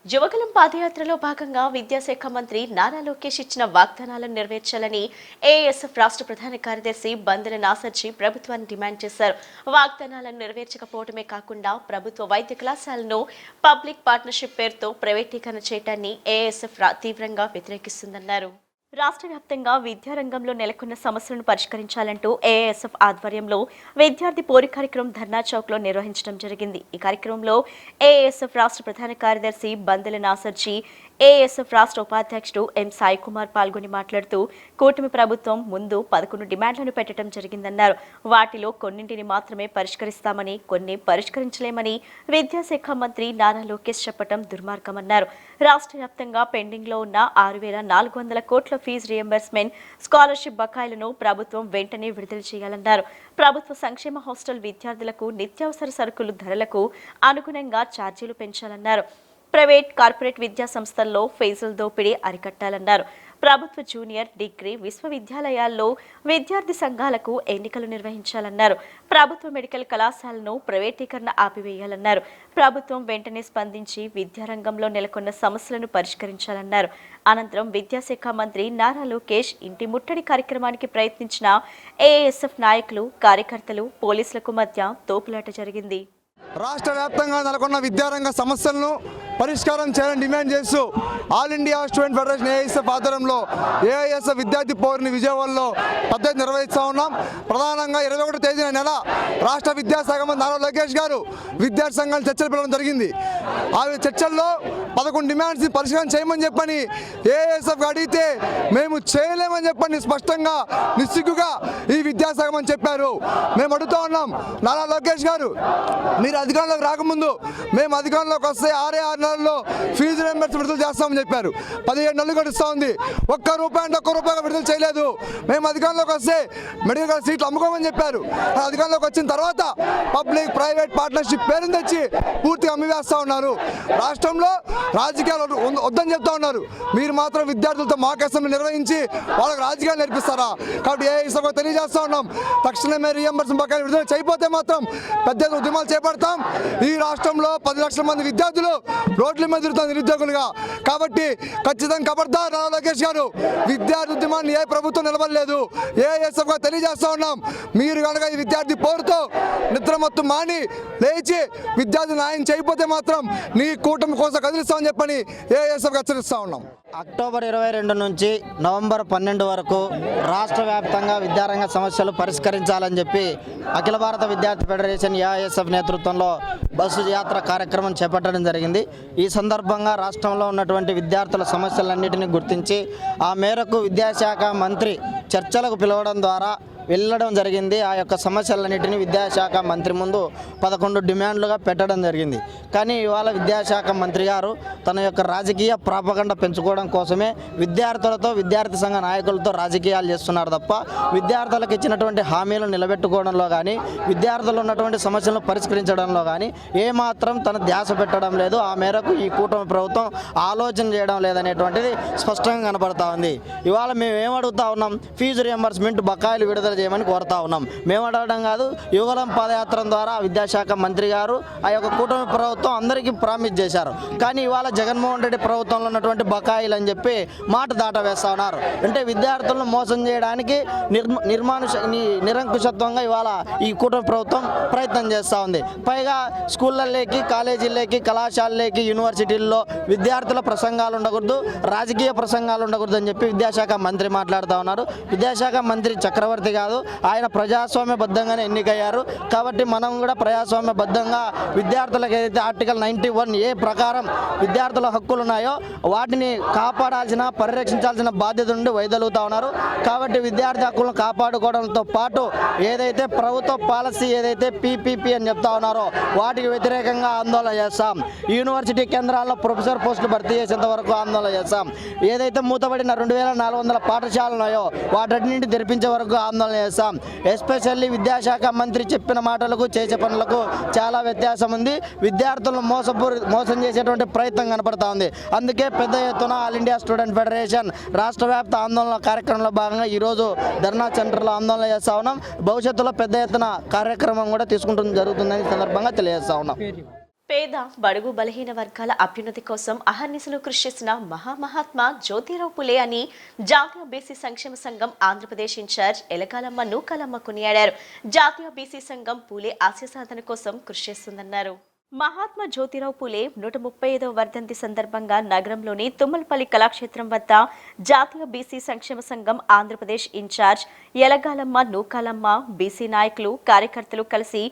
యువగలం పాదయాత్రలో భాగంగా విద్యాశాఖ మంత్రి నారా లోకేష్ ఇచ్చిన వాగ్దానాలను నెరవేర్చాలని ఏఎస్ఎఫ్ రాష్ట్ర ప్రధాన కార్యదర్శి బందెల నాసర్జీ ప్రభుత్వాన్ని డిమాండ్ చేశారు. వాగ్దానాలను నెరవేర్చకపోవడమే కాకుండా ప్రభుత్వ వైద్య కళాశాలను పబ్లిక్ పార్ట్నర్షిప్ పేరుతో ప్రైవేటీకరణ చేయడాన్ని ఏఎస్ఎఫ్ తీవ్రంగా వ్యతిరేకిస్తుందన్నారు. రాష్ట్ర వ్యాప్తంగా విద్యారంగంలో నెలకొన్న సమస్యలను పరిష్కరించాలంటూ ఏఎస్ఎఫ్ ఆధ్వర్యంలో విద్యార్థి పోరు కార్యక్రమం ధర్నా చౌక్లో నిర్వహించడం జరిగింది. ఈ కార్యక్రమంలో ఏఎస్ఎఫ్ రాష్ట్ర ప్రధాన కార్యదర్శి బందెల నాసర్జీ, ఏఎస్ఎఫ్ రాష్ట్ర ఉపాధ్యక్షుడు ఎం సాయి కుమార్ పాల్గొని మాట్లాడుతూ కూటమి ప్రభుత్వం ముందు 11 డిమాండ్లను పెట్టడం జరిగిందన్నారు. వాటిలో కొన్నింటిని మాత్రమే పరిష్కరిస్తామని, కొన్ని పరిష్కరించలేమని విద్యాశాఖ మంత్రి నారా లోకేష్ చెప్పడం దుర్మార్గమన్నారు. రాష్ట్ర వ్యాప్తంగా పెండింగ్లో ఉన్న 6,400 కోట్ల ఫీజు రియంబర్స్మెంట్, స్కాలర్షిప్ బకాయిలను ప్రభుత్వం వెంటనే విడుదల చేయాలన్నారు. ప్రభుత్వ సంక్షేమ హాస్టల్ విద్యార్థులకు నిత్యావసర సరుకులు ధరలకు అనుగుణంగా ఛార్జీలు పెంచాలన్నారు. ప్రైవేట్, కార్పొరేట్ విద్యా సంస్థల్లో ఫీజుల దోపిడీ అరికట్టాలన్నారు. ప్రభుత్వ జూనియర్, డిగ్రీ విశ్వవిద్యాలయాల్లో విద్యార్థి సంఘాలకు ఎన్నికలు నిర్వహించాలన్నారు. ప్రభుత్వ మెడికల్ కళాశాలను ప్రైవేటీకరణ ఆపివేయాలన్నారు. ప్రభుత్వం వెంటనే స్పందించి విద్యారంగంలో నెలకొన్న సమస్యలను పరిష్కరించాలన్నారు. అనంతరం విద్యాశాఖ మంత్రి నారా లోకేష్ ఇంటి ముట్టడి కార్యక్రమానికి ప్రయత్నించిన ఏఎస్ఎఫ్ నాయకులు, కార్యకర్తలు, పోలీసులకు మధ్య తోపులాట జరిగింది. రాష్ట్ర వ్యాప్తంగా నెలకొన్న విద్యారంగ సమస్యలను పరిష్కారం చేయాలని డిమాండ్ చేస్తూ all India student federation AISF ఆధ్వర్యంలో ఏఐఎస్ఎఫ్ విద్యార్థి పౌరుని విజయవాడలో పద్ధతి నిర్వహిస్తూ ఉన్నాం. ప్రధానంగా 21వ తేదీన నెల రాష్ట్ర విద్యాశాఖ మంత్రి నారా లోకేష్ గారు విద్యార్థి సంఘాలు చర్చలు పిలవడం జరిగింది. ఆ చర్చల్లో 11 డిమాండ్స్ని పరిష్కారం చేయమని చెప్పని ఏఐఎస్ఎఫ్ అడిగితే మేము చేయలేమని చెప్పని స్పష్టంగా నిస్సిగ్గుగా ఈ విద్యాశాఖ మంత్రి చెప్పారు. మేము అడుగుతూ ఉన్నాం, నారా లోకేష్ గారు మీరు అధికారంలోకి రాకముందు మేము అధికారంలోకి వస్తే 6 నెలల్లో ఫీజు రియంబర్స్మెంట్ విడుదల చేస్తామని చెప్పారు. 17 నెలలు గడుస్తూ ఉంది. ఒక్క రూపాయి విడుదల చేయలేదు. మేము అధికారంలోకి వస్తే మెడికల్ సీట్లు అమ్ముకోమని చెప్పారు. అధికారంలోకి వచ్చిన తర్వాత పబ్లిక్ ప్రైవేట్ పార్ట్నర్షిప్ పేరుని తెచ్చి పూర్తిగా అమ్మివేస్తూ ఉన్నారు. రాష్ట్రంలో రాజకీయాలు వద్దని చెప్తా ఉన్నారు. మీరు మాత్రం విద్యార్థులతో మాక్ అసెంబ్లీ నిర్వహించి వాళ్ళకి రాజకీయాలు నేర్పిస్తారా? కాబట్టి ఏ ఇసుక తెలియజేస్తూ ఉన్నాం, తక్షణమే రియంబర్స్మెంట్ బకాయిలు విడుదల చేయకపోతే మాత్రం పెద్ద ఉద్యమాలు చేపడతాం. ఈ రాష్ట్రంలో 10 లక్షల మంది విద్యార్థులు రోడ్ల మీద తిరుగుతారు నిరుద్యోగులుగా. కాబట్టి ఖచ్చితంగా ఖబర్దార్ నారా లోకేష్ గారు, విద్యార్థి ఉద్యమాన్ని ఏ ప్రభుత్వం నిలబడలేదు. ఏఎస్ఎఫ్గా తెలియజేస్తా ఉన్నాం, మీరు కనుక ఈ విద్యార్థి పోరుతో నిద్రమత్తు మాని లేచి విద్యార్థి న్యాయం చేయకపోతే మాత్రం నీ కూటమి కోసం కదిలిస్తామని చెప్పని ఏఎస్ఎఫ్గా హెచ్చరిస్తా ఉన్నాం. అక్టోబర్ 22 నుంచి నవంబర్ 12 వరకు రాష్ట్ర వ్యాప్తంగా విద్యారంగ సమస్యలు పరిష్కరించాలని చెప్పి అఖిల భారత విద్యార్థి ఫెడరేషన్ ఏఐఎస్ఎఫ్ నేతృత్వంలో బస్సు యాత్ర కార్యక్రమం చేపట్టడం జరిగింది. ఈ సందర్భంగా రాష్ట్రంలో ఉన్నటువంటి విద్యార్థుల సమస్యలన్నింటినీ గుర్తించి ఆ మేరకు విద్యాశాఖ మంత్రి చర్చలకు పిలవడం ద్వారా వెళ్ళడం జరిగింది. ఆ యొక్క సమస్యలన్నింటినీ విద్యాశాఖ మంత్రి ముందు 11 డిమాండ్లుగా పెట్టడం జరిగింది. కానీ ఇవాళ విద్యాశాఖ మంత్రి గారు తన యొక్క రాజకీయ ప్రాపగండ పెంచుకోవడం కోసమే విద్యార్థులతో, విద్యార్థి సంఘ నాయకులతో రాజకీయాలు చేస్తున్నారు తప్ప విద్యార్థులకు ఇచ్చినటువంటి హామీలను నిలబెట్టుకోవడంలో కానీ, విద్యార్థులు ఉన్నటువంటి సమస్యలను పరిష్కరించడంలో కానీ ఏమాత్రం తన ధ్యాస పెట్టడం లేదు. ఆ మేరకు ఈ కూటమి ప్రభుత్వం ఆలోచన చేయడం లేదనేటువంటిది స్పష్టంగా కనపడతా ఉంది. ఇవాళ మేము ఏమడుగుతా ఉన్నాం, ఫీజు రియంబర్స్మెంట్ బకాయిలు విడుదల చేయమని కోరుతా ఉన్నాం. మేము అడగడం కాదు, యువగలం పాదయాత్ర ద్వారా విద్యాశాఖ మంత్రి గారు ఆ యొక్క కూటమి ప్రభుత్వం అందరికీ ప్రామిస్ చేశారు. కానీ ఇవాళ జగన్మోహన్ రెడ్డి ప్రభుత్వంలో ఉన్నటువంటి బకాయిలు అని చెప్పి మాట దాట వేస్తా ఉన్నారు. అంటే విద్యార్థులను మోసం చేయడానికి నిరంకుశత్వంగా ఇవాళ ఈ కూటమి ప్రభుత్వం ప్రయత్నం చేస్తూ ఉంది. పైగా స్కూళ్ళల్లోకి, కాలేజీల్లోకి, కళాశాలలోకి, యూనివర్సిటీల్లో విద్యార్థుల ప్రసంగాలు ఉండకూడదు, రాజకీయ ప్రసంగాలు ఉండకూడదు అని చెప్పి విద్యాశాఖ మంత్రి మాట్లాడుతూ ఉన్నారు. విద్యాశాఖ మంత్రి చక్రవర్తి కాదు, ఆయన ప్రజాస్వామ్యబద్ధంగానే ఎన్నికయ్యారు. కాబట్టి మనం కూడా ప్రజాస్వామ్యబద్ధంగా విద్యార్థులకు ఏదైతే ఆర్టికల్ 91A ప్రకారం విద్యార్థుల హక్కులు ఉన్నాయో వాటిని కాపాడాల్సిన, పరిరక్షించాల్సిన బాధ్యత నుండి వైదొలుగుతా ఉన్నారు. కాబట్టి విద్యార్థి హక్కులను కాపాడుకోవడంతో పాటు ఏదైతే ప్రభుత్వ పాలసీ ఏదైతే పీపీపీ అని చెప్తా ఉన్నారో వాటికి వ్యతిరేకంగా ఆందోళన చేస్తాం. యూనివర్సిటీ కేంద్రాల్లో ప్రొఫెసర్ పోస్టులు భర్తీ చేసేంత వరకు ఆందోళన చేస్తాం. ఏదైతే మూతబడిన 2400 పాఠశాలలు ఉన్నాయో వాటన్నింటి తెరిపించే వరకు ఆందోళన చేస్తాం. ఎస్పెషల్లీ విద్యాశాఖ మంత్రి చెప్పిన మాటలకు చేసే పనులకు చాలా వ్యత్యాసం ఉంది. విద్యార్థులను మోసం చేసేటువంటి ప్రయత్నం కనపడతా ఉంది. అందుకే పెద్ద ఎత్తున ఆల్ ఇండియా స్టూడెంట్ ఫెడరేషన్ రాష్ట్ర వ్యాప్త ఆందోళన కార్యక్రమంలో భాగంగా ఈరోజు ధర్నా సెంటర్లో ఆందోళన చేస్తా ఉన్నాం. భవిష్యత్తులో పెద్ద ఎత్తున కార్యక్రమం కూడా తీసుకుంటూ జరుగుతుందని సందర్భంగా తెలియజేస్తా ఉన్నాం. పేద బడుగు బలహీన వర్గాల అభ్యున్నతి కోసం అహర్నిశలు కృషి చేసిన మహామహాత్మా జ్యోతిరావు పులే అని జాతీయ బీసీ సంక్షేమ సంఘం ఆంధ్రప్రదేశ్ ఇన్ఛార్జ్ ఎలగాలమ్మ నూకాలమ్మ కొనియాడారు. జాతీయ బీసీ సంఘం పూలే ఆశయ సాధన కోసం కృషి చేస్తుందన్నారు. మహాత్మా జ్యోతిరావు పులే 135వ వర్ధంతి సందర్భంగా నగరంలోని తుమ్మలపల్లి కళాక్షేత్రం వద్ద జాతీయ బీసీ సంక్షేమ సంఘం ఆంధ్రప్రదేశ్ ఇన్ఛార్జ్ ఎలగాలమ్మ నూకాలమ్మ బీసీ నాయకులు కార్యకర్తలు కలిసి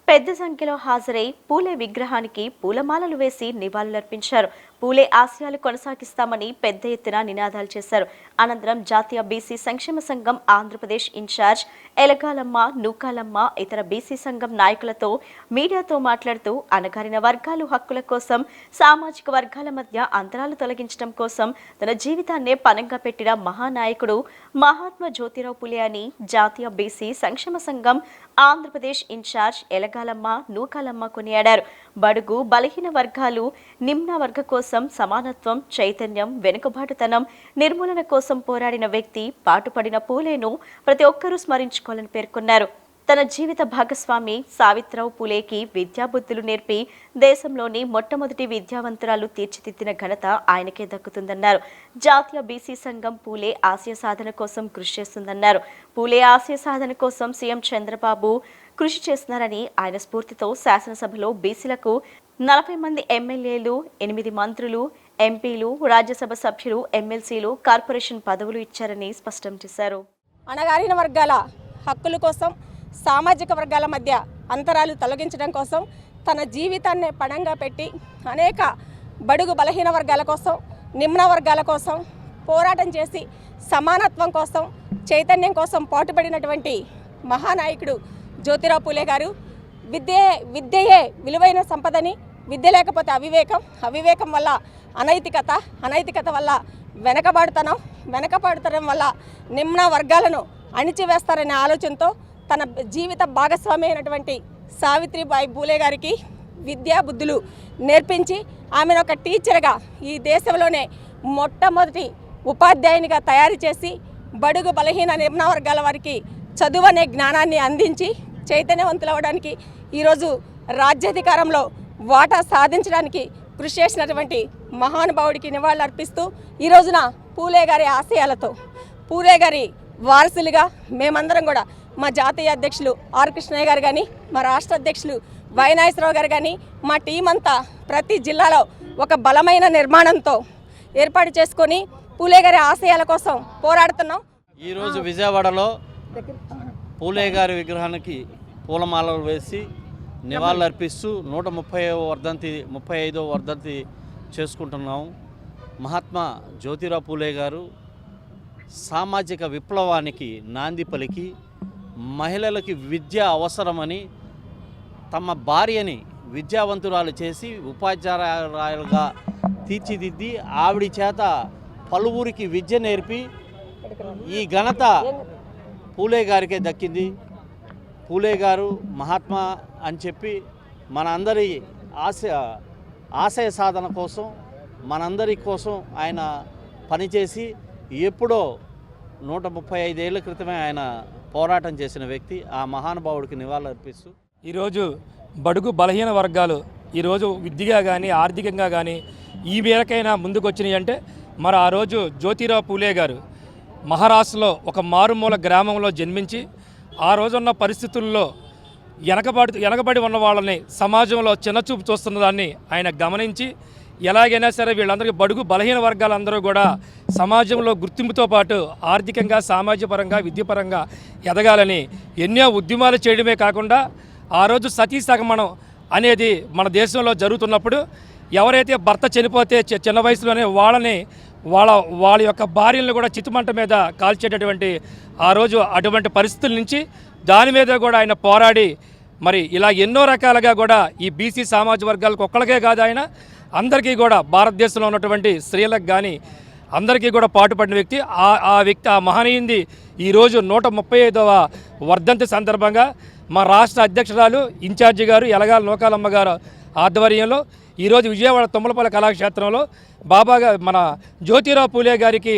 పెద్ద సంఖ్యలో హాజరై పూలే విగ్రహానికి పూలమాలలు వేసి నివాళులర్పించారు. పూలే ఆశయాలు కొనసాగిస్తామని పెద్ద ఎత్తున నినాదాలు చేశారు. అనంతరం జాతీయ బీసీ సంక్షేమ సంఘం ఆంధ్రప్రదేశ్ ఇన్ఛార్జ్ ఎలగాలమ్మ నూకాలమ్మ ఇతర బీసీ సంఘం నాయకులతో మీడియాతో మాట్లాడుతూ అణగారిన వర్గాలు హక్కుల కోసం, సామాజిక వర్గాల మధ్య అంతరాలు తొలగించడం కోసం తన జీవితాన్నే పణంగా పెట్టిన మహానాయకుడు మహాత్మా జ్యోతిరావు పులే అని జాతీయ బీసీ సంక్షేమ సంఘం ఆంధ్రప్రదేశ్ ఇన్ఛార్జ్ ఎలగాలమ్మ నూకాలమ్మ కొనియాడారు. బడుగు బలహీన వర్గాలు, నిమ్న వర్గ కోసం సమానత్వం, చైతన్యం, వెనుకబాటుతనం నిర్మూలన కోసం పోరాడిన వ్యక్తి, పాటుపడిన పూలేను ప్రతి ఒక్కరూ స్మరించుకోవాలని పేర్కొన్నారు. తన జీవిత భాగస్వామి సావిత్రావు పూలేకి విద్యాబుద్ధులు నేర్పి దేశంలోని మొట్టమొదటి విద్యావంతురాలు తీర్చిదిద్దిన ఘనత ఆయనకే దక్కుతుందన్నారు. జాతీయ బీసీ సంఘం పూలే ఆశయ సాధన కోసం కృషి చేస్తుందన్నారు. పూలే ఆశయ సాధన కోసం సీఎం చంద్రబాబు కృషి చేస్తున్నారని, ఆయన స్ఫూర్తితో శాసనసభలో బీసీలకు 40 మంది ఎమ్మెల్యేలు, 8 మంత్రులు, ఎంపీలు, రాజ్యసభ సభ్యులు, ఎమ్మెల్సీలు, కార్పొరేషన్ పదవులు ఇచ్చారని స్పష్టం చేశారు. అణగారిన వర్గాల హక్కుల కోసం, సామాజిక వర్గాల మధ్య అంతరాలు తొలగించడం కోసం తన జీవితాన్ని పణంగా పెట్టి అనేక బడుగు బలహీన వర్గాల కోసం, నిమ్న వర్గాల కోసం పోరాటం చేసి సమానత్వం కోసం, చైతన్యం కోసం పాటుపడినటువంటి మహానాయకుడు జ్యోతిరావు పూలే గారు. విద్యయే విలువైన సంపదని, విద్య లేకపోతే అవివేకం వల్ల అనైతికత వల్ల వెనకబాటుతనం వల్ల నిమ్న వర్గాలను అణిచివేస్తారనే ఆలోచనతో తన జీవిత భాగస్వామి అయినటువంటి సావిత్రిబాయి పూలే గారికి విద్యా బుద్ధులు నేర్పించి ఆమెను ఒక టీచర్గా ఈ దేశంలోనే మొట్టమొదటి ఉపాధ్యాయునిగా తయారు చేసి బడుగు బలహీన నిమ్న వర్గాల వారికి చదువు అనే జ్ఞానాన్ని అందించి చైతన్యవంతులవడానికి, ఈరోజు రాజ్యాధికారంలో వాటా సాధించడానికి కృషి చేసినటువంటి మహానుభావుడికి నివాళులర్పిస్తూ ఈ రోజున పూలే గారి ఆశయాలతో, పూలే గారి వారసులుగా మేమందరం కూడా మా జాతీయ అధ్యక్షులు ఆర్ కృష్ణయ్య గారు కానీ, మా రాష్ట్ర అధ్యక్షులు వైనాయసరావు గారు కానీ, మా టీం అంతా ప్రతి జిల్లాలో ఒక బలమైన నిర్మాణంతో ఏర్పాటు చేసుకొని పూలే గారి ఆశయాల కోసం పోరాడుతున్నాం. ఈరోజు విజయవాడలో పూలే గారి విగ్రహానికి పూలమాలలు వేసి నివాళులర్పిస్తూ 135వ వర్ధంతి చేసుకుంటున్నాము. మహాత్మా జ్యోతిరావు పూలే గారు సామాజిక విప్లవానికి నాంది పలికి మహిళలకి విద్య అవసరమని తమ భార్యని విద్యావంతురాలు చేసి ఉపాధ్యాయులుగా తీర్చిదిద్ది ఆవిడ చేత పలువురికి విద్య నేర్పి ఈ ఘనత పూలే గారికే దక్కింది. పూలే గారు మహాత్మా అని చెప్పి మనందరి ఆశయ సాధన కోసం, మనందరి కోసం ఆయన పనిచేసి ఎప్పుడో 135 ఏళ్ల క్రితమే ఆయన పోరాటం చేసిన వ్యక్తి. ఆ మహానుభావుడికి నివాళులు అర్పిస్తూ ఈరోజు బడుగు బలహీన వర్గాలు ఈరోజు విద్యగా కానీ ఆర్థికంగా కానీ ఈ మేరకైనా ముందుకు వచ్చినాయి అంటే మరి ఆ రోజు జ్యోతిరావు పూలే గారు మహారాష్ట్రలో ఒక మారుమూల గ్రామంలో జన్మించి ఆ రోజున్న పరిస్థితుల్లో వెనకబడి ఉన్న వాళ్ళని సమాజంలో చిన్నచూపు చూస్తున్న దాన్ని ఆయన గమనించి ఎలాగైనా సరే వీళ్ళందరికీ బడుగు బలహీన వర్గాలందరూ కూడా సమాజంలో గుర్తింపుతో పాటు ఆర్థికంగా, సామాజిక పరంగా, విద్యాపరంగా ఎదగాలని ఎన్నో ఉద్యమాలు చేయడమే కాకుండా ఆ రోజు సతీ సగమనం అనేది మన దేశంలో జరుగుతున్నప్పుడు ఎవరైతే భర్త చనిపోతే చిన్న వయసులోనే వాళ్ళ యొక్క భార్యలను కూడా చితుమంట మీద కాల్చేటటువంటి ఆ రోజు అటువంటి పరిస్థితుల నుంచి దాని మీద కూడా ఆయన పోరాడి మరి ఇలా ఎన్నో రకాలుగా కూడా ఈ బీసీ సామాజిక వర్గాలకు ఒక్కళ్ళకే కాదు, ఆయన అందరికీ కూడా భారతదేశంలో ఉన్నటువంటి స్త్రీలకు కానీ అందరికీ కూడా పాటుపడిన వ్యక్తి. ఆ మహనీయుంది ఈరోజు 135వ వర్ధంతి సందర్భంగా మా రాష్ట్ర అధ్యక్షురాలు ఇన్ఛార్జి గారు ఎలగాల నూకాలమ్మ గారు ఆధ్వర్యంలో ఈరోజు విజయవాడ తుమ్మలపల్లి కళాక్షేత్రంలో బాబాగా మన జ్యోతిరావు పూలే గారికి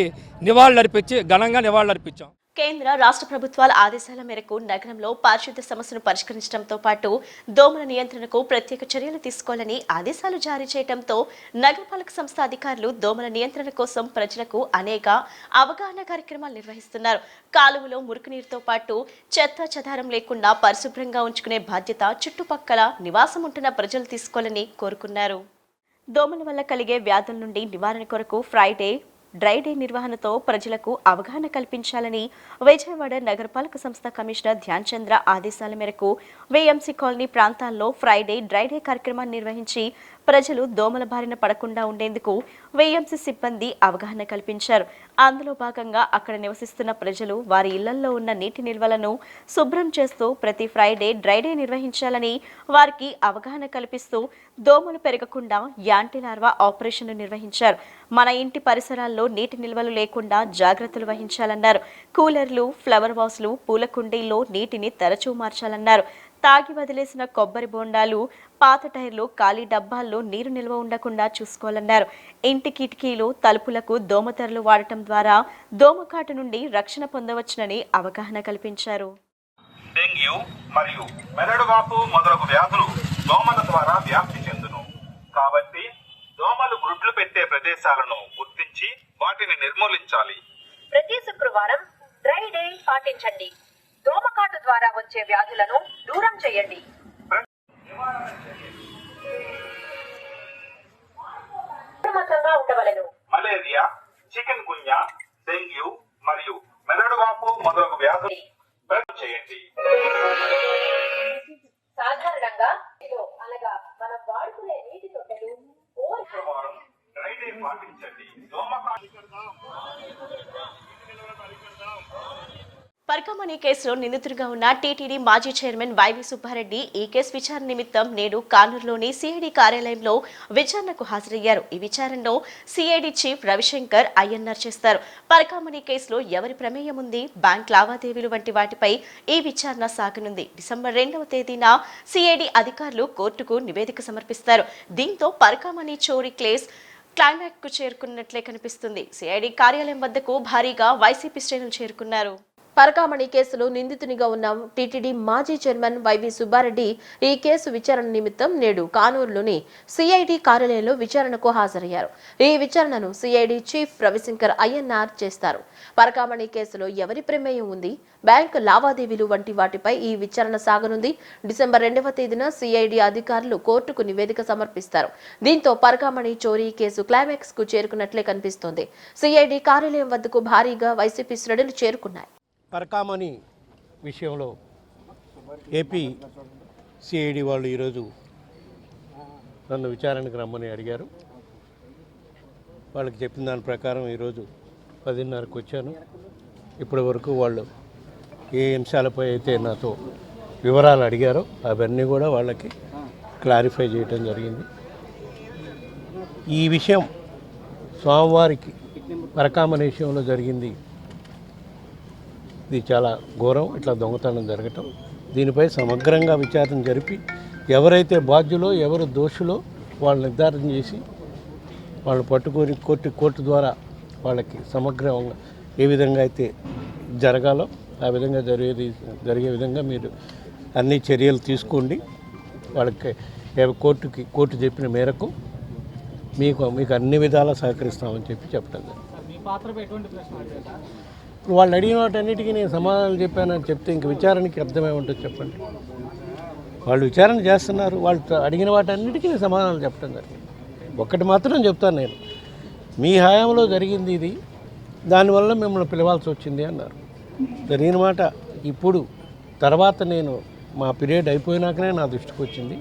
ఘనంగా నివాళులర్పించాం. కేంద్ర రాష్ట్ర ప్రభుత్వాల ఆదేశాల మేరకు నగరంలో పారిశుద్ధ్య సమస్యను పరిష్కరించడంతో పాటు దోమల నియంత్రణకు ప్రత్యేక చర్యలు తీసుకోవాలని ఆదేశాలు జారీ చేయడంతో నగరపాలక సంస్థ అధికారులు దోమల నియంత్రణ కోసం ప్రజలకు అనేక అవగాహన కార్యక్రమాలు నిర్వహిస్తున్నారు. కాలువలో మురుగునీరుతో పాటు చెత్త చెదారం లేకుండా పరిశుభ్రంగా ఉంచుకునే బాధ్యత చుట్టుపక్కల నివాసం ఉంటున్న ప్రజలు తీసుకోవాలని కోరుకున్నారు. దోమల వల్ల కలిగే వ్యాధుల నుండి నివారణ కొరకు ఫ్రైడే డ్రై డే నిర్వహణతో ప్రజలకు అవగాహన కల్పించాలని విజయవాడ నగరపాలక సంస్థ కమిషనర్ ధ్యాన్ చంద్ర ఆదేశాల మేరకు వేఎంసీ కాలనీ ప్రాంతాల్లో ఫ్రైడే డ్రై డే కార్యక్రమాన్ని నిర్వహించి ప్రజలు దోమల బారిన పడకుండా ఉండేందుకు వేఎంసీ సిబ్బంది అవగాహన కల్పించారు. అందులో భాగంగా అక్కడ నివసిస్తున్న ప్రజలు వారి ఇళ్లలో ఉన్న నీటి నిల్వలను శుభ్రం చేస్తూ ప్రతి ఫ్రైడే డ్రై డే నిర్వహించాలని వారికి అవగాహన కల్పిస్తూ దోమలు పెరగకుండా యాంటీ లార్వా ఆపరేషన్ నిర్వహించారు. మన ఇంటి పరిసరాల్లో నీటి నిల్వలు లేకుండా జాగ్రత్తలు వహించాలన్నారు. కూలర్లు, ఫ్లవర్ వాస్లు, పూల కుండీల్లో నీటిని తరచూ మార్చాలన్నారు. తాగి వదిలేసిన కొబ్బరి బోండాలు, పాత టైర్లు, ఖాళీ డబ్బాల్లో నీరు నిల్వ ఉండకుండా చూసుకోవాలన్నారు. ఇంటి కిటికీలు, తలుపులకు దోమతెరలు వాడటం ద్వారా దోమకాటు నుండి రక్షణ పొందవచ్చునని అవగాహన కల్పించారు. డెంగ్యూ మరియు మెదడువాపు మొదలగు వ్యాధులు దోమల ద్వారా వ్యాప్తి చెందును. కాబట్టి దోమలు గుడ్లు పెట్టే ప్రదేశాలను గుర్తించి వాటిని నిర్మూలించాలి. ప్రతి శుక్రవారం డ్రై డే పాటించండి. దోమకాటు ద్వారా వచ్చే వ్యాధులను దూరం చేయండి. ఉండవలెను. మలేరియా, చికెన్ గున్యా, డెంగ్యూ మరియు మెదడువాపు మొదలగు వ్యాధులు చేయండి. సాధారణంగా అనగా మనం వాడుకునే నీటి తొట్టెలు శుక్రవారం డ్రై డే పాటించండి. పరకామణి కేసులో నిందితుడిగా ఉన్న టీటీడీ మాజీ చైర్మన్ వైవి సుబ్బారెడ్డి ఈ కేసు విచారణ నిమిత్తం నేడు కానూరులోని సిఐడి కార్యాలయంలో విచారణకు హాజరయ్యారు. ఈ విచారణలో సిఐడి చీఫ్ రవిశంకర్ ఐఎన్ఆర్ చేస్తారు. పరకామణి కేసులో ఎవరి ప్రమేయం ఉంది, బ్యాంక్ లావాదేవీలు వంటి వాటిపై ఈ విచారణ సాగనుంది. డిసెంబర్ 2వ తేదీన సిఐడి అధికారులు కోర్టుకు నివేదిక సమర్పిస్తారు. దీంతో పరకామణి చోరీ కేసు క్లైమాక్స్ కు చేరుకున్నట్లే కనిపిస్తుంది. సిఐడి కార్యాలయం వద్దకు భారీగా వైసీపీ శ్రేణులు చేరుకున్నారు. పరకామణి కేసులో నిందితునిగా ఉన్న టీటీడీ మాజీ చైర్మన్ వైవి సుబ్బారెడ్డి ఈ కేసు విచారణ నిమిత్తం నేడు కానూరులోని సిఐడి కార్యాలయంలో విచారణకు హాజరయ్యారు. ఈ విచారణను సిఐడి చీఫ్ రవిశంకర్ ఐఎన్ఆర్ చేస్తారు. పరకామణి కేసులో ఎవరి ప్రమేయం ఉంది, బ్యాంకు లావాదేవీలు వంటి వాటిపై ఈ విచారణ సాగనుంది. డిసెంబర్ 2వ తేదీన సిఐడి అధికారులు కోర్టుకు నివేదిక సమర్పిస్తారు. దీంతో పరకామణి చోరీ కేసు క్లైమాక్స్ కు చేరుకున్నట్లే కనిపిస్తోంది. సిఐడి కార్యాలయం వద్దకు భారీగా వైసీపీ శ్రేణులు చేరుకున్నాయి. పరకామణి విషయంలో ఏపీ సిఐడి వాళ్ళు ఈరోజు నన్ను విచారణకు రమ్మని అడిగారు. వాళ్ళకి చెప్పిన దాని ప్రకారం ఈరోజు 10:30కు వచ్చాను. ఇప్పటి వరకు వాళ్ళు ఏ అంశాలపై అయితే నాతో వివరాలు అడిగారో అవన్నీ కూడా వాళ్ళకి క్లారిఫై చేయడం జరిగింది. ఈ విషయం స్వామివారికి పరకామణి విషయంలో జరిగింది. ఇది చాలా ఘోరం. ఇట్లా దొంగతనం జరగటం, దీనిపై సమగ్రంగా విచారణ జరిపి ఎవరైతే బాధ్యులో ఎవరు దోషులో వాళ్ళు నిర్ధారణ చేసి వాళ్ళు పట్టుకొని కోర్టు ద్వారా వాళ్ళకి సమగ్రంగా ఏ విధంగా అయితే జరగాలో ఆ విధంగా జరిగే విధంగా మీరు అన్ని చర్యలు తీసుకోండి. వాళ్ళకి కోర్టు చెప్పిన మేరకు మీకు అన్ని విధాలా సహకరిస్తామని చెప్పడం జరిగింది. వాళ్ళు అడిగిన వాటన్నిటికీ నేను సమాధానం చెప్పానని చెప్తే ఇంక విచారణకి అర్థమే ఉంటుంది చెప్పండి. వాళ్ళు విచారణ చేస్తున్నారు, వాళ్ళు అడిగిన వాటన్నిటికీ నేను సమాధానం చెప్పడం జరిగింది. ఒక్కటి మాత్రం చెప్తాను, నేను మీ హయాంలో జరిగింది ఇది, దానివల్ల మిమ్మల్ని పిలవాల్సి వచ్చింది అన్నారు. జరిగిన మాట ఇప్పుడు తర్వాత నేను మా పీరియడ్ అయిపోయినాకనే నా దృష్టికి వచ్చింది.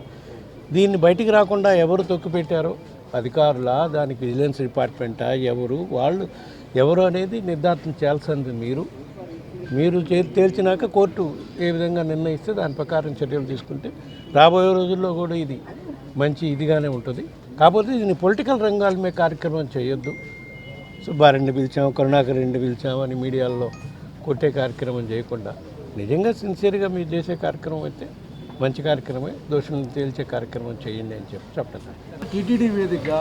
దీన్ని బయటికి రాకుండా ఎవరు తొక్కిపెట్టారో, అధికారులా, దానికి విజిలెన్స్ డిపార్ట్మెంటా, వాళ్ళు ఎవరు అనేది నిర్ధారణ చేయాల్సింది మీరు తేల్చినాక కోర్టు ఏ విధంగా నిర్ణయిస్తే దాని ప్రకారం చర్యలు తీసుకుంటే రాబోయే రోజుల్లో కూడా ఇది మంచి ఇదిగానే ఉంటుంది. కాకపోతే దీన్ని పొలిటికల్ రంగాల మీద కార్యక్రమం చేయొద్దు. సుబ్బారెడ్డిని పిలిచాము, కరుణాకర్ రెడ్డిని పిలిచామని మీడియాల్లో కొట్టే కార్యక్రమం చేయకుండా నిజంగా సిన్సియర్గా మీరు చేసే కార్యక్రమం అయితే మంచి కార్యక్రమే, దోషులను తేల్చే కార్యక్రమం చేయండి అని చెప్పడం. టీటీడీ వేదికగా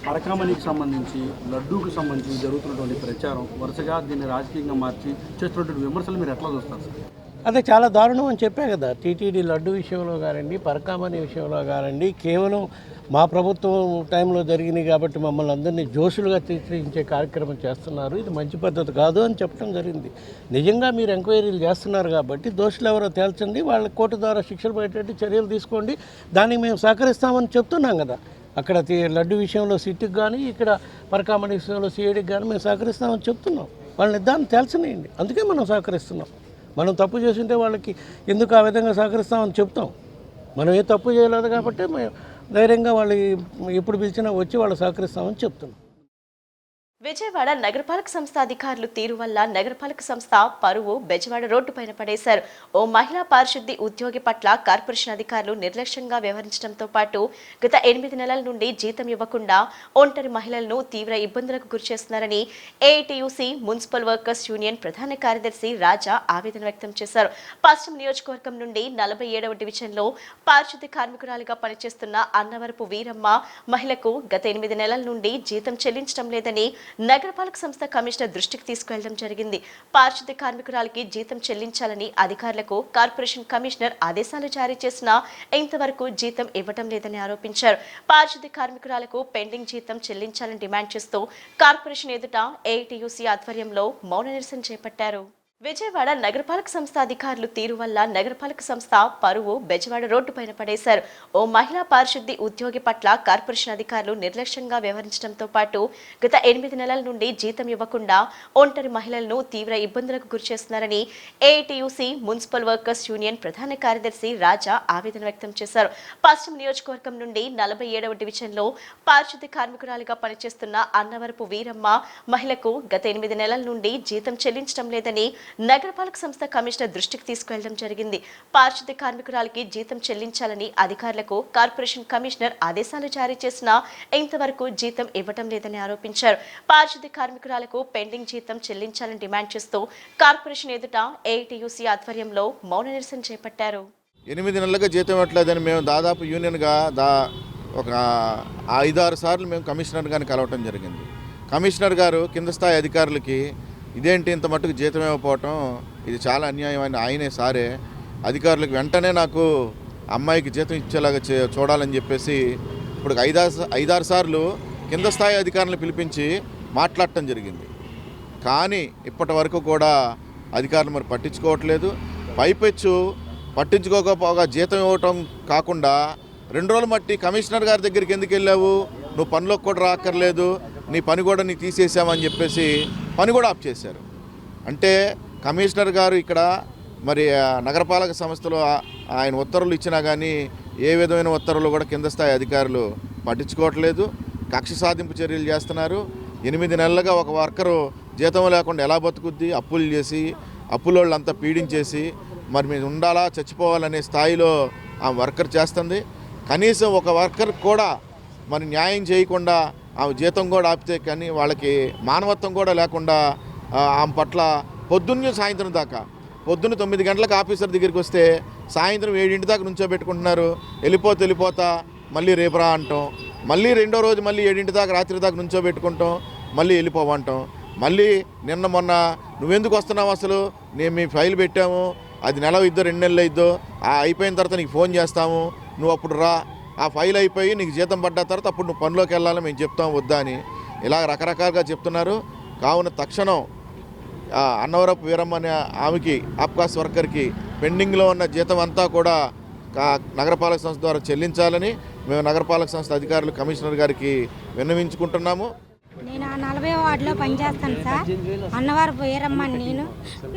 పరకామణికి సంబంధించి లడ్డూకి సంబంధించి జరుగుతున్నటువంటి ప్రచారం వరుసగా దీన్ని రాజకీయంగా మార్చి చేస్తున్నటువంటి విమర్శలు మీరు ఎట్లా చూస్తారు సార్? అదే చాలా దారుణం అని చెప్పే కదా. టీటీడీ లడ్డు విషయంలో కానివ్వండి, పరకామణి విషయంలో కానివ్వండి, కేవలం మా ప్రభుత్వం టైంలో జరిగినాయి కాబట్టి మమ్మల్ని అందరినీ జోషులుగా చిత్రించే కార్యక్రమం చేస్తున్నారు. ఇది మంచి పద్ధతి కాదు అని చెప్పడం జరిగింది. నిజంగా మీరు ఎంక్వైరీలు చేస్తున్నారు కాబట్టి దోషులు ఎవరో తేల్చండి, వాళ్ళ కోర్టు ద్వారా శిక్షలు పడేటట్టు చర్యలు తీసుకోండి. దానికి మేము సహకరిస్తామని చెప్తున్నాం కదా. అక్కడ లడ్డు విషయంలో సిట్కి కానీ, ఇక్కడ పరకామణి విషయంలో సిఐడికి కానీ మేము సహకరిస్తామని చెప్తున్నాం. వాళ్ళని దాన్ని తేల్చనియండి. అందుకే మనం సహకరిస్తున్నాం. మనం తప్పు చేస్తుంటే వాళ్ళకి ఎందుకు ఆ విధంగా సహకరిస్తామని చెప్తాం. మనం ఏ తప్పు చేయలేదు కాబట్టి మేము ధైర్యంగా వాళ్ళు ఎప్పుడు పిలిచినా వచ్చి వాళ్ళు సహకరిస్తామని చెప్తున్నాం. విజయవాడ నగరపాలక సంస్థ అధికారులు తీరు వల్ల నగరపాలక సంస్థ పరువు బెజవాడ రోడ్డుపైన పడేశారు. ఓ మహిళా పారిశుద్ధ్య ఉద్యోగి పట్ల కార్పొరేషన్ అధికారులు నిర్లక్ష్యంగా వ్యవహరించడంతో పాటు గత 8 నెలల నుండి జీతం ఇవ్వకుండా ఒంటరి మహిళలను తీవ్ర ఇబ్బందులకు గురిచేస్తున్నారని ఏఐటీయూసీ మున్సిపల్ వర్కర్స్ యూనియన్ ప్రధాన కార్యదర్శి రాజా ఆవేదన వ్యక్తం చేశారు. పశ్చిమ నియోజకవర్గం నుండి 47వ డివిజన్లో పారిశుద్ధ్య కార్మికురాలిగా పనిచేస్తున్న అన్నవరపు వీరమ్మ మహిళకు గత 8 నెలల నుండి జీతం చెల్లించడం లేదని నగరపాలక సంస్థ కమిషనర్ దృష్టికి తీసుకువెళ్లడం జరిగింది. పారిశుద్ధ్య కార్మికురాలకి జీతం చెల్లించాలని అధికారులకు కార్పొరేషన్ కమిషనర్ ఆదేశాలు జారీ చేసినా ఇంతవరకు జీతం ఇవ్వడం లేదని ఆరోపించారు. పారిశుద్ధ్య కార్మికురాలకు పెండింగ్ జీతం చెల్లించాలని డిమాండ్ చేస్తూ కార్పొరేషన్ ఎదుట ఏఐటీయూసీ ఆధ్వర్యంలో మౌన నిరసన చేపట్టారు. విజయవాడ నగరపాలక సంస్థ అధికారులు తీరు వల్ల నగరపాలక సంస్థ పరువు బెజవాడ రోడ్డుపైన పడేశారు. ఓ మహిళా పారిశుద్ధ్య ఉద్యోగి పట్ల కార్పొరేషన్ అధికారులు నిర్లక్ష్యంగా వ్యవహరించడంతో పాటు గత 8 నెలల నుండి జీతం ఇవ్వకుండా ఒంటరి మహిళలను తీవ్ర ఇబ్బందులకు గురిచేస్తున్నారని ఏఐటీయూసీ మున్సిపల్ వర్కర్స్ యూనియన్ ప్రధాన కార్యదర్శి రాజా ఆవేదన వ్యక్తం చేశారు. పశ్చిమ నియోజకవర్గం నుండి 47వ డివిజన్లో పారిశుద్ధ్య కార్మికురాలిగా పనిచేస్తున్న అన్నవరపు వీరమ్మ మహిళకు గత 8 నెలల నుండి జీతం చెల్లించడం లేదని నగరపాలక సంస్థ కమిషనర్ దృష్టికి తీసుకువెళ్లడం జరిగింది. పారిశుద్ధ్య కార్మికురాలకి జీతం చెల్లించాలని అధికారులకు కార్పొరేషన్ కమిషనర్ ఆదేశాలు జారీ చేసినా ఇంతవరకు జీతం ఇవ్వడం లేదని ఆరోపించారు. పారిశుద్ధ్య కార్మికురాలకు పెండింగ్ జీతం చెల్లించాలని డిమాండ్ చేస్తూ కార్పొరేషన్ ఎదుట ఏఐటీయూసీ ఆధ్వర్యంలో మౌన నిరసన చేపట్టారు. 8 నెలలుగా జీతం ఇవ్వట్లేదని మేము దాదాపు యూనియన్గా ఒక 5-6 సార్లు మేము కమిషనర్ గారిని కలవటం జరిగింది. కమిషనర్ గారు కింద స్థాయి అధికారులకి ఇదేంటి ఇంత మట్టుకు జీతం ఇవ్వకపోవటం, ఇది చాలా అన్యాయం అని ఆయనే సారే అధికారులకు వెంటనే నాకు అమ్మాయికి జీతం ఇచ్చేలాగా చూడాలని చెప్పేసి ఇప్పుడు 5-6 సార్లు కింద స్థాయి అధికారులను పిలిపించి మాట్లాడటం జరిగింది. కానీ ఇప్పటి వరకు కూడా అధికారులు మరి పట్టించుకోవట్లేదు. పైపెచ్చు పట్టించుకోకపోగా జీతం ఇవ్వటం కాకుండా 2 రోజులు మట్టి కమిషనర్ గారి దగ్గరికి ఎందుకు వెళ్ళావు, నువ్వు పనిలోకి కూడా రాక్కర్లేదు, నీ పని కూడా నీకు తీసేసామని చెప్పేసి పని కూడా ఆఫ్ చేశారు. అంటే కమిషనర్ గారు ఇక్కడ మరి నగరపాలక సంస్థలో ఆయన ఉత్తర్వులు ఇచ్చినా కానీ ఏ విధమైన ఉత్తర్వులు కూడా కింద స్థాయి అధికారులు పట్టించుకోవట్లేదు. కక్ష సాధింపు చర్యలు చేస్తున్నారు. 8 నెలలుగా ఒక వర్కరు జీతం లేకుండా ఎలా బతుకుద్ది, అప్పులు చేసి అప్పులోళ్ళంతా పీడించేసి మరి మీరు ఉండాలా చచ్చిపోవాలనే స్థాయిలో ఆ వర్కర్ చేస్తుంది. కనీసం ఒక వర్కర్ కూడా మరి న్యాయం చేయకుండా ఆ జీతం కూడా ఆపితే కానీ వాళ్ళకి మానవత్వం కూడా లేకుండా ఆమె పట్ల పొద్దున్న సాయంత్రం దాకా, పొద్దున్న 9 గంటలకు ఆఫీసర్ దగ్గరికి వస్తే సాయంత్రం 7 దాకా నుంచోబెట్టుకుంటున్నారు. వెళ్ళిపోతా మళ్ళీ రేపురా అంటాం, మళ్ళీ 2వ రోజు మళ్ళీ 7 దాకా రాత్రి దాకా నుంచోబెట్టుకుంటాం, మళ్ళీ వెళ్ళిపోవంటాం. మళ్ళీ నిన్న మొన్న నువ్వెందుకు వస్తున్నావు అసలు, నేను మీ ఫైల్ పెట్టాము, అది నెల ఇద్దో 2 నెలలు ఇద్దో, అయిపోయిన తర్వాత నీకు ఫోన్ చేస్తాము, నువ్వు అప్పుడు రా, ఆ ఫైల్ అయిపోయి నీకు జీతం పడ్డ తర్వాత అప్పుడు నువ్వు పనిలోకి వెళ్ళాలని మేము చెప్తాం వద్దా అని ఇలా రకరకాలుగా చెప్తున్నారు. కావున తక్షణం అన్నవరపు వీరమ్మ అనే ఆమెకి ఆప్కాస్ వర్కర్కి పెండింగ్లో ఉన్న జీతం అంతా కూడా నగరపాలక సంస్థ ద్వారా చెల్లించాలని మేము నగరపాలక సంస్థ అధికారులు కమిషనర్ గారికి విన్నవించుకుంటున్నాము. నేను 40వ వార్డులో పనిచేస్తాను సార్. అన్నవరపు వీరమ్మని నేను.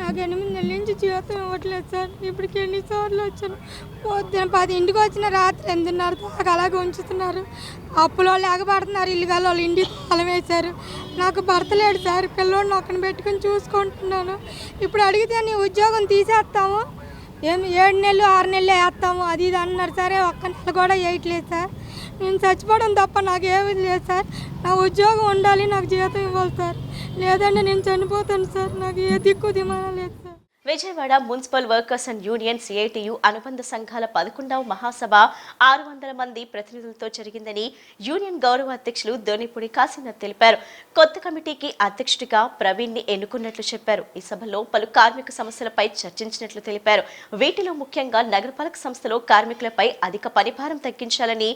నాకు 8 నెలల నుంచి జీవితం ఇవ్వట్లేదు సార్. ఇప్పటికి ఎన్నిసార్లు వచ్చాను. పొద్దున 10ంటికి వచ్చిన రాత్రి 8:30 దాకా అలాగే ఉంచుతున్నారు. అప్పులో లేకపడుతున్నారు. ఇల్లుగాల వాళ్ళు ఇంటికి తాళం వేశారు. నాకు భర్త లేడు సార్. పిల్లోడిని ఒక్కని పెట్టుకుని చూసుకుంటున్నాను. ఇప్పుడు అడిగితే నీ ఉద్యోగం తీసేస్తాము, 7 నెలలు 6 నెలలు వేస్తాము అది ఇది అన్నారు సరే. ఒక్క నెల కూడా వేయట్లేదు సార్. నేను చచ్చిపోవడం తప్ప నాకు ఏమీ లేదు సార్. నా ఉద్యోగం ఉండాలి, నాకు జీతం ఇవ్వాలి సార్. లేదంటే నేను చనిపోతాను సార్. నాకు ఏ దిక్కు దిమానం లేదు sir. Vijayawada municipal workers and union CITU అనుబంధ సంఘాల 11వ మహాసభ 600 మంది ప్రతినిధులతో జరిగిందని యూనియన్ గౌరవ అధ్యక్షులు దొనిపూడి కాశీనాథ్ తెలిపారు. కొత్త కమిటీకి అధ్యక్షుడిగా ప్రవీణ్ ని ఎన్నుకున్నట్లు చెప్పారు. ఈ సభలో పలు కార్మిక సమస్యలపై చర్చించినట్లు తెలిపారు. వీటిలో ముఖ్యంగా నగరపాలక సంస్థలో కార్మికులపై అధిక పనిభారం తగ్గించాలని,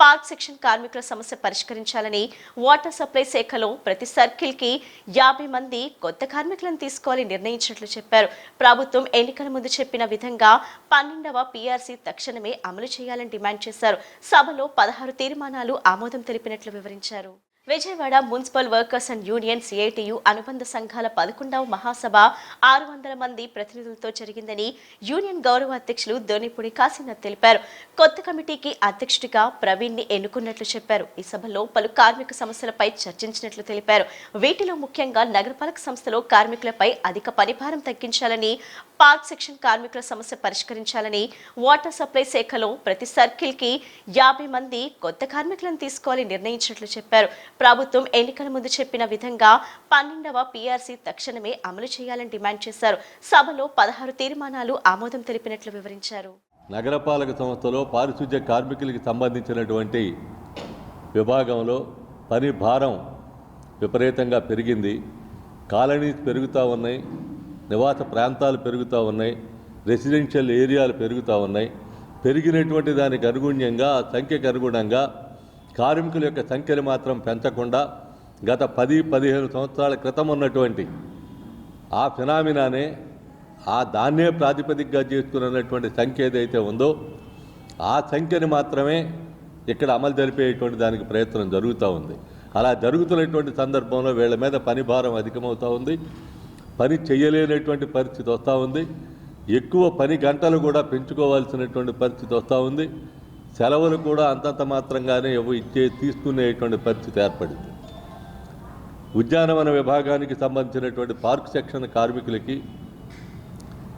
పార్క్ సెక్షన్ కార్మికుల సమస్య పరిష్కరించాలని, వాటర్ సప్లై శాఖలో ప్రతి సర్కిల్ కి 50 మంది కొత్త కార్మికులను తీసుకోవాలని నిర్ణయించినట్లు చెప్పారు. ప్రభుత్వం ఎన్నికల ముందు చెప్పిన విధంగా 12వ PRC తక్షణమే అమలు చేయాలని డిమాండ్ చేశారు. సభలో 16 తీర్మానాలు ఆమోదం తెలిపినట్లు వివరించారు. Vijayawada municipal workers and union CITU అనుబంధ సంఘాల 11వ మహాసభ 600 మంది ప్రతినిధులతో జరిగిందని యూనియన్ గౌరవ అధ్యక్షులు దొనిపూడి కాశీనాథ్ తెలిపారు. కొత్త కమిటీకి అధ్యక్షుడిగా ప్రవీణ్ ని ఎన్నుకున్నట్లు చెప్పారు. ఈ సభలో పలు కార్మిక సమస్యలపై చర్చించినట్లు తెలిపారు. వీటిలో ముఖ్యంగా నగరపాలక సంస్థలో కార్మికులపై అధిక పనిభారం తగ్గించాలని, పార్క్ సెక్షన్ కార్మికుల సమస్య పరిష్కరించాలని, వాటర్ సప్లై శాఖలో ప్రతి సర్కిల్ కి 50 మంది కొత్త కార్మికులను తీసుకోవాలని నిర్ణయించినట్లు చెప్పారు. ప్రభుత్వం ఎన్నికల ముందు చెప్పిన విధంగా 12వ PRC తక్షణమే అమలు చేయాలని డిమాండ్ చేశారు. సభలో 16 తీర్మానాలు ఆమోదం తెలిపినట్లు వివరించారు. నగరపాలక సంస్థలో పారిశుధ్య కార్మికులకు సంబంధించినటువంటి విభాగంలో పని భారం విపరీతంగా పెరిగింది. కాలనీస్ పెరుగుతూ ఉన్నాయి, నివాస ప్రాంతాలు పెరుగుతూ ఉన్నాయి, రెసిడెన్షియల్ ఏరియాలు పెరుగుతూ ఉన్నాయి. పెరిగినటువంటి దానికి అనుగుణ్యంగా, సంఖ్యకు అనుగుణంగా కార్మికుల యొక్క సంఖ్యను మాత్రం పెంచకుండా గత 10-15 సంవత్సరాల క్రితం ఉన్నటువంటి ఆ ఫినామినానే, దాన్నే ప్రాతిపదికగా చేసుకున్నటువంటి సంఖ్య ఏదైతే ఉందో ఆ సంఖ్యని మాత్రమే ఇక్కడ అమలు జరిపేటువంటి దానికి ప్రయత్నం జరుగుతూ ఉంది. అలా జరుగుతున్నటువంటి సందర్భంలో వీళ్ళ మీద పని భారం అధికమవుతూ ఉంది. పని చేయలేనటువంటి పరిస్థితి వస్తూ ఉంది. ఎక్కువ పని గంటలు కూడా పెంచుకోవాల్సినటువంటి పరిస్థితి వస్తూ ఉంది. సెలవులు కూడా అంతంత మాత్రంగానే తీసుకునేటువంటి పరిస్థితి ఏర్పడింది. ఉద్యానవన విభాగానికి సంబంధించినటువంటి పార్క్ సెక్షన్ కార్మికులకి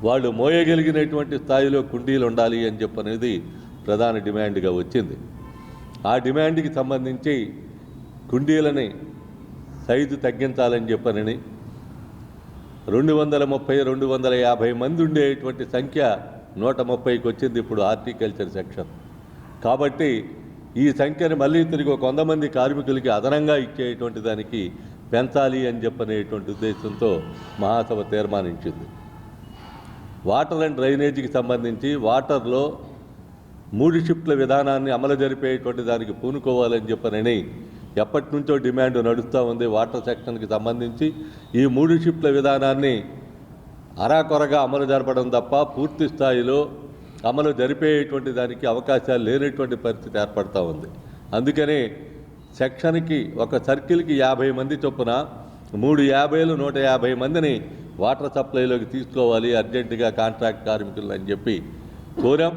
వాళ్ళు మోయగలిగినటువంటి స్థాయిలో కుండీలు ఉండాలి అని చెప్పనేది ప్రధాన డిమాండ్గా వచ్చింది. ఆ డిమాండ్కి సంబంధించి కుండీలని సైజు తగ్గించాలని చెప్పనని 230-250 మంది ఉండేటువంటి సంఖ్య 130కి వచ్చింది ఇప్పుడు హార్టికల్చర్ సెక్షన్. కాబట్టి ఈ సంఖ్యను మళ్ళీ తిరిగి 100 మంది కార్మికులకి అదనంగా ఇచ్చేటువంటి దానికి పెంచాలి అని చెప్పనేటువంటి ఉద్దేశంతో మహాసభ తీర్మానించింది. వాటర్ అండ్ డ్రైనేజీకి సంబంధించి వాటర్లో 3 షిఫ్ట్ల విధానాన్ని అమలు జరిపేటువంటి దానికి పూనుకోవాలని చెప్పనని ఎప్పటి నుంచో డిమాండ్ నడుస్తూ ఉంది. వాటర్ సెక్షన్కి సంబంధించి ఈ 3 షిఫ్ట్ల విధానాన్ని అరాకొరగా అమలు జరపడం తప్ప పూర్తి స్థాయిలో అమలు జరిపేటువంటి దానికి అవకాశాలు లేనటువంటి పరిస్థితి ఏర్పడుతూ ఉంది. అందుకని సెక్షన్కి ఒక సర్కిల్కి 50 మంది చొప్పున 3 50లు 150 మందిని వాటర్ సప్లైలోకి తీసుకోవాలి అర్జెంటుగా కాంట్రాక్ట్ కార్మికులు అని చెప్పి కోరాం.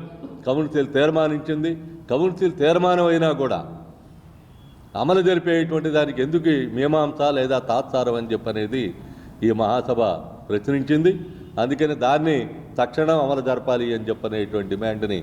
కౌన్సిల్ తీర్మానించింది. కౌన్సిల్ తీర్మానం అయినా కూడా అమలు జరిపేటువంటి దానికి ఎందుకు మీమాంస లేదా తాత్సారం అని చెప్పనేది ఈ మహాసభ ప్రశ్నించింది. అందుకని దాన్ని తక్షణం అమలు జరపాలి అని చెప్పనేటువంటి డిమాండ్ని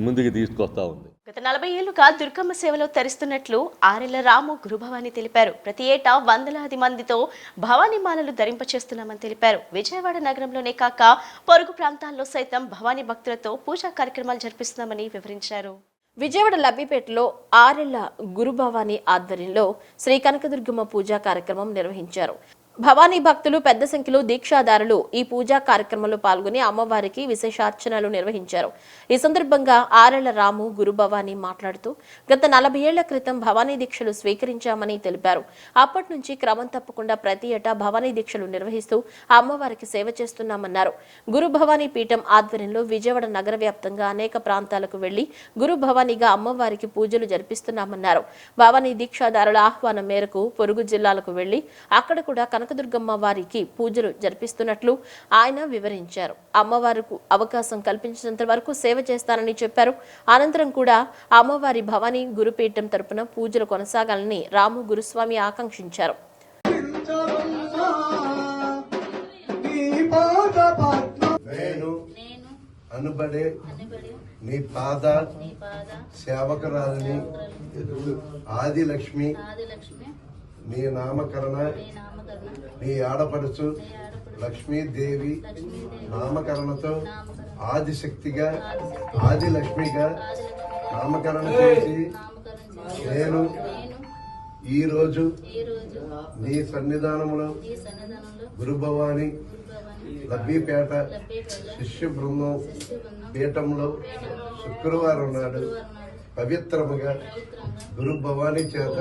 ముందుకు తీసుకొస్తా ఉంది. గత 40 ఏళ్లుగా దుర్గమ్మ సేవలో తరిస్తున్నట్లు ఆరెళ్ల రాము గురుభవాని తెలిపారు. ప్రతి ఏటా వందలాది మందితో భవానీ మాలలు ధరింపచేస్తున్నామని తెలిపారు. విజయవాడ నగరంలోనే కాక పొరుగు ప్రాంతాల్లో సైతం భవానీ భక్తులతో పూజా కార్యక్రమాలు జరిపిస్తున్నామని వివరించారు. విజయవాడ లబ్బిపేటలో ఆరెళ్ల గురుభవాని ఆధ్వర్యంలో శ్రీ కనకదుర్గమ్మ పూజా కార్యక్రమం నిర్వహించారు. భవానీ భక్తులు పెద్ద సంఖ్యలో దీక్షాదారులు ఈ పూజా కార్యక్రమంలో పాల్గొని అమ్మవారికి విశేషార్చనలు నిర్వహించారు. ఈ సందర్భంగా ఆరెళ్ల రాము గురుభవాని మాట్లాడుతూ గత 40 ఏళ్ల క్రితం భవానీ దీక్షలు స్వీకరించామని తెలిపారు. అప్పటి నుంచి క్రమం తప్పకుండా ప్రతి ఏటా భవానీ దీక్షలు నిర్వహిస్తూ అమ్మవారికి సేవ చేస్తున్నామన్నారు. గురు భవానీ పీఠం ఆధ్వర్యంలో విజయవాడ నగర వ్యాప్తంగా అనేక ప్రాంతాలకు వెళ్లి గురు భవానీగా అమ్మవారికి పూజలు జరిపిస్తున్నామన్నారు. భవానీ దీక్షాదారుల ఆహ్వానం మేరకు పొరుగు జిల్లాలకు వెళ్లి అక్కడ కూడా కనకదుర్గమ్మ వారికి పూజలు జరిపిస్తున్నట్లు ఆయన వివరించారు. అమ్మవారికి అవకాశం కల్పించినంత వరకు సేవ చేస్తానని చెప్పారు. అనంతరం కూడా అమ్మవారి భవానీ గురుపీఠం తరపున పూజలు కొనసాగాలని రాము గురుస్వామి ఆకాంక్షించారు. అనుబడే నీ పాద సేవకురాలని ఆదిలక్ష్మి నీ నామకరణ నీ ఆడపడుచు లక్ష్మీదేవి నామకరణతో ఆదిశక్తిగా ఆదిలక్ష్మిగా నామకరణ చేసి నేను ఈరోజు నీ సన్నిధానంలో గురుభవాని లబ్బీపేట శిష్య బృందం పీఠంలో శుక్రవారం నాడు పవిత్రముగా గురు భవానీ చేత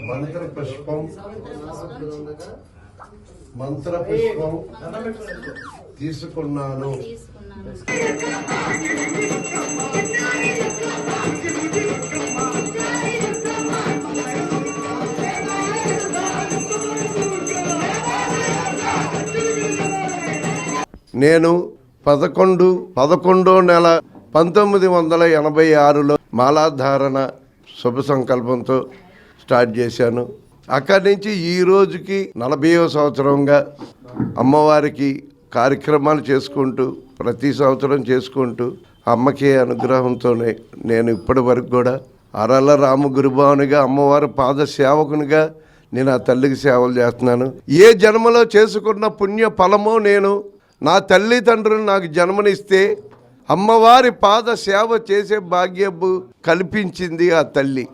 మంత్ర పుష్పం తీసుకున్నాను. నేను 11 నెల 1986లో మాలాధారణ శుభ సంకల్పంతో స్టార్ట్ చేశాను. అక్కడి నుంచి ఈ రోజుకి 40వ సంవత్సరంగా అమ్మవారికి కార్యక్రమాలు చేసుకుంటూ ప్రతి సంవత్సరం చేసుకుంటూ అమ్మకి అనుగ్రహంతోనే నేను ఇప్పటి వరకు కూడా అరల రామ గురుభావనిగా అమ్మవారి పాద సేవకునిగా నేను ఆ తల్లికి సేవలు చేస్తున్నాను. ఏ జన్మలో చేసుకున్న పుణ్య ఫలమో నేను నా తల్లిదండ్రులు నాకు జన్మనిస్తే అమ్మవారి పాద సేవ చేసే భాగ్యము కల్పించింది ఆ తల్లి.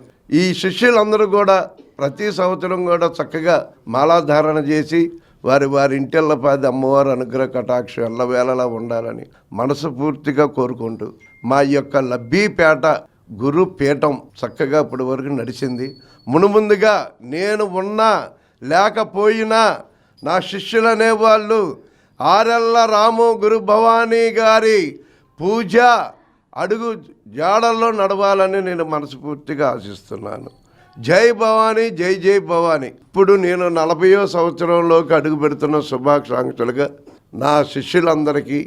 ఈ శిష్యులందరూ కూడా ప్రతి సంవత్సరం కూడా చక్కగా మాలాధారణ చేసి వారి ఇంటిళ్ళపాది అమ్మవారి అనుగ్రహ కటాక్షం ఎల్లవేళలా ఉండాలని మనస్ఫూర్తిగా కోరుకుంటూ మా యొక్క లబ్బీపేట గురు పీఠం చక్కగా ఇప్పటి వరకు నడిచింది. మునుముందుగా నేను ఉన్నా లేకపోయినా నా శిష్యులు అనేవాళ్ళు ఆరెల్ల రాము గురు భవానీ గారి పూజ అడుగు జాడల్లో నడవాలని నేను మనస్ఫూర్తిగా ఆశిస్తున్నాను. జై భవానీ, జై జై భవానీ. ఇప్పుడు నేను 40వ సంవత్సరంలోకి అడుగు పెడుతున్న శుభాకాంక్షలుగా నా శిష్యులందరికీ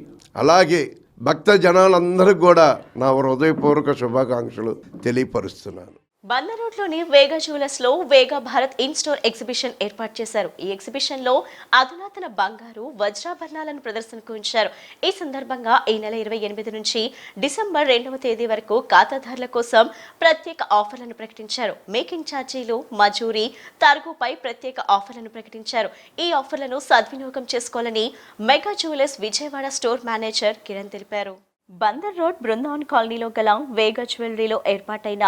అలాగే భక్త జనాలందరికీ కూడా నా హృదయపూర్వక శుభాకాంక్షలు తెలియపరుస్తున్నాను. బందర్ రోడ్లోని వేగా జ్యువెలర్స్ లో వేగా భారత్ ఇన్ స్టోర్ ఎగ్జిబిషన్ ఏర్పాటు చేశారు. ఈ ఎగ్జిబిషన్ లో అధునాతన బంగారు వజ్రాభరణాలను ప్రదర్శనకు ఉంచారు. ఈ సందర్భంగా ఈ నెల 28 నుంచి డిసెంబర్ 2వ తేదీ వరకు ఖాతాదారుల కోసం ప్రత్యేక ఆఫర్లను ప్రకటించారు. మేకింగ్ ఛార్జీలు, మజూరీ, తరుగుపై ప్రత్యేక ఆఫర్లను ప్రకటించారు. ఈ ఆఫర్లను సద్వినియోగం చేసుకోవాలని mega jewellers Vijayawada store manager Kiran తెలిపారు. బందర్ రోడ్ బృందావన్ కాలనీలో గల వేగా జ్యువెలరీలో ఏర్పాటైన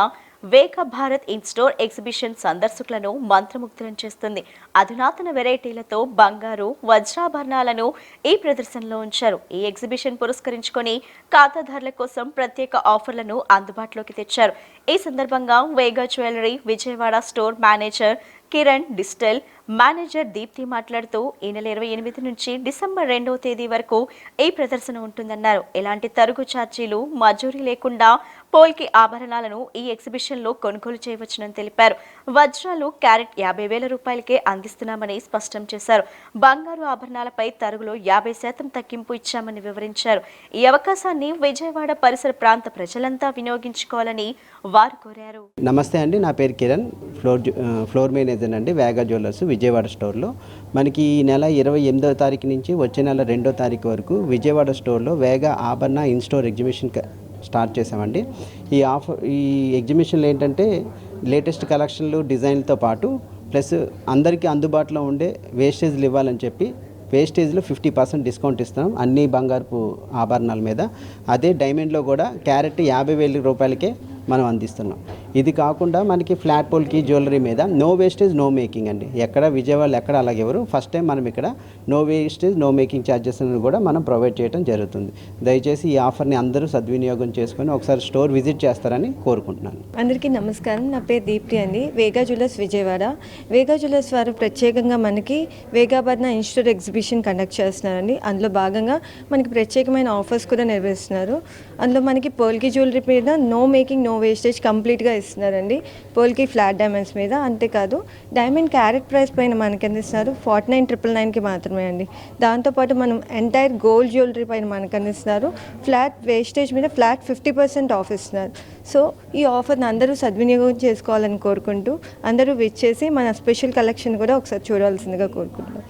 వేగా భారత్ ఇన్ స్టోర్ ఎగ్జిబిషన్ సందర్శకులను మంత్రముగ్ధులను చేస్తుంది. అధునాతన వెరైటీలతో బంగారు వజ్రాభరణాలను ఈ ప్రదర్శనలో ఉంచారు. ఈ ఎగ్జిబిషన్ పురస్కరించుకొని ఖాతాదారుల కోసం ప్రత్యేక ఆఫర్లను అందుబాటులోకి తెచ్చారు. ఈ సందర్భంగా Vega jewellery Vijayawada store manager Kiran, digital manager Deepti మాట్లాడుతూ ఈ నెల 28 నుంచి డిసెంబర్ 2వ తేదీ వరకు ఈ ప్రదర్శన ఉంటుందన్నారు. ఎలాంటి తరుగు ఛార్జీలు, మజూరీ లేకుండా పోల్కి ఆభరణాలను ఈ ఎగ్జిబిషన్లో కొనుగోలు చేయవచ్చునని తెలిపారు. వజ్రాలు క్యారెట్ 50,000 రూపాయలకే అందిస్తున్నామని స్పష్టం చేశారు. బంగారు ఆభరణాలపై తరుగులో 50% తగ్గింపు ఇచ్చామని వివరించారు. ఈ అవకాశాన్ని విజయవాడ పరిసర ప్రాంత ప్రజలంతా వినియోగించుకోవాలని వారు కోరారు. నమస్తే అండి, నా పేరు కిరణ్, ఫ్లోర్ మేనేజర్ అండి వేగా జ్యువెలర్స్ విజయవాడ స్టోర్లో. మనకి ఈ నెల 28వ తారీఖు నుంచి వచ్చే నెల 2వ తారీఖు వరకు విజయవాడ స్టోర్లో వేగా ఆభరణ ఇన్ స్టోర్ ఎగ్జిబిషన్ స్టార్ట్ చేసామండి. ఈ ఎగ్జిబిషన్లో ఏంటంటే లేటెస్ట్ కలెక్షన్లు, డిజైన్లతో పాటు ప్లస్ అందరికీ అందుబాటులో ఉండే వేస్టేజ్లు ఇవ్వాలని చెప్పి వేస్టేజ్లో 50% డిస్కౌంట్ ఇస్తున్నాం అన్ని బంగారపు ఆభరణాల మీద. అదే డైమండ్లో కూడా క్యారెట్ 50,000 రూపాయలకే మనం అందిస్తున్నాం. ఇది కాకుండా మనకి ఫ్లాట్ పోల్కి జ్యువెలరీ మీద నో వేస్టేజ్ నో మేకింగ్ అండి. ఎక్కడ విజయవాడలో ఎక్కడ అలాగెవరు ఫస్ట్ టైం మనం ఇక్కడ no wastage no making charges కూడా మనం ప్రొవైడ్ చేయడం జరుగుతుంది. దయచేసి ఈ ఆఫర్ని అందరూ సద్వినియోగం చేసుకొని ఒకసారి స్టోర్ విజిట్ చేస్తారని కోరుకుంటున్నాను. అందరికీ నమస్కారం, నా పేరు దీప్తి అండి. వేగా జ్యువెలర్స్ విజయవాడ. వేగా జ్యువెలర్స్ వారు ప్రత్యేకంగా మనకి వేగాభరణ ఇన్ స్టోర్ ఎగ్జిబిషన్ కండక్ట్ చేస్తున్నారండి. అందులో భాగంగా మనకి ప్రత్యేకమైన ఆఫర్స్ కూడా నిర్వహిస్తున్నారు. అందులో మనకి పోల్కి జ్యువెలరీ మీద నో మేకింగ్ నో వేస్టేజ్ కంప్లీట్గా ఇస్తున్నారండి. పోల్కి ఫ్లాట్ డైమండ్స్ మీద. అంతేకాదు డైమండ్ క్యారెట్ ప్రైస్ పైన మనకి అందిస్తున్నారు 49,999కి మాత్రమే అండి. దాంతోపాటు మనం ఎంటైర్ గోల్డ్ జ్యువెలరీ పైన మనకు అందిస్తున్నారు ఫ్లాట్ వేస్టేజ్ మీద ఫ్లాట్ 50% ఆఫ్ ఇస్తున్నారు. సో ఈ ఆఫర్ని అందరూ సద్వినియోగం చేసుకోవాలని కోరుకుంటూ అందరూ విచ్చేసి మన స్పెషల్ కలెక్షన్ కూడా ఒకసారి చూడాల్సిందిగా కోరుకుంటున్నాం.